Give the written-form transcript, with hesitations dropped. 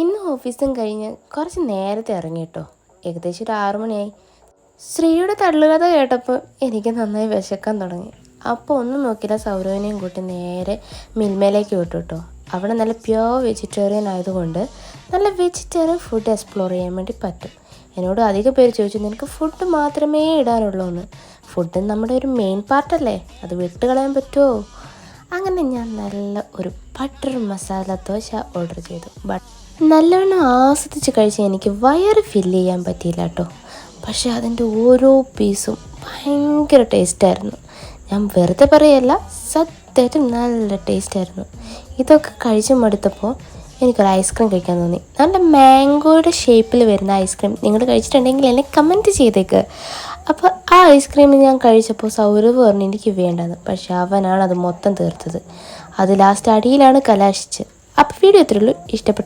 ഇന്ന് ഓഫീസും കഴിഞ്ഞ് കുറച്ച് നേരത്തെ ഇറങ്ങി കേട്ടോ. ഏകദേശം ഒരു 6 മണിയായി. ശ്രീയുടെ തള്ളുകഥ കേട്ടപ്പോൾ എനിക്ക് നന്നായി വിശക്കാൻ തുടങ്ങി. അപ്പോൾ ഒന്നും നോക്കില്ല, സൗരവിനെയും കൂട്ടി നേരെ മിൽമയിലേക്ക് വിട്ടു കേട്ടോ. അവിടെ നല്ല പ്യോർ വെജിറ്റേറിയൻ ആയതുകൊണ്ട് നല്ല വെജിറ്റേറിയൻ ഫുഡ് എക്സ്പ്ലോർ ചെയ്യാൻ വേണ്ടി പറ്റും. എന്നോട് അധികം പേര് ചോദിച്ചു, നിനക്ക് ഫുഡ് മാത്രമേ ഇടാനുള്ളൂ എന്ന്. ഫുഡ് നമ്മുടെ ഒരു മെയിൻ പാർട്ടല്ലേ, അത് വിട്ടുകളയാൻ പറ്റുമോ? അങ്ങനെ ഞാൻ നല്ല ഒരു ബട്ടർ മസാല ദോശ ഓർഡർ ചെയ്തു. നല്ലവണ്ണം ആസ്വദിച്ച് കഴിച്ച് എനിക്ക് വയറ് ഫില്ല് ചെയ്യാൻ പറ്റിയില്ല കേട്ടോ. പക്ഷേ അതിൻ്റെ ഓരോ പീസും ഭയങ്കര ടേസ്റ്റായിരുന്നു. ഞാൻ വെറുതെ പറയല്ല, സത്യമായിട്ടും നല്ല ടേസ്റ്റായിരുന്നു. ഇതൊക്കെ കഴിച്ച് മടുത്തപ്പോൾ എനിക്കൊരു ഐസ്ക്രീം കഴിക്കാൻ തോന്നി. നല്ല മാംഗോയുടെ ഷേപ്പിൽ വരുന്ന ഐസ്ക്രീം നിങ്ങൾ കഴിച്ചിട്ടുണ്ടെങ്കിൽ എന്നെ കമൻറ്റ് ചെയ്തേക്ക്. അപ്പോൾ ആ ഐസ്ക്രീം ഞാൻ കഴിച്ചപ്പോൾ സൗരവ് പറഞ്ഞു എനിക്ക് വേണ്ടത്. പക്ഷെ അവനാണ് അത് മൊത്തം തീർത്തത്. അത് ലാസ്റ്റ് അടിയിലാണ് കലാശിച്ച്. അപ്പോൾ വീഡിയോ ഇത്രയുള്ളൂ. ഇഷ്ടപ്പെട്ട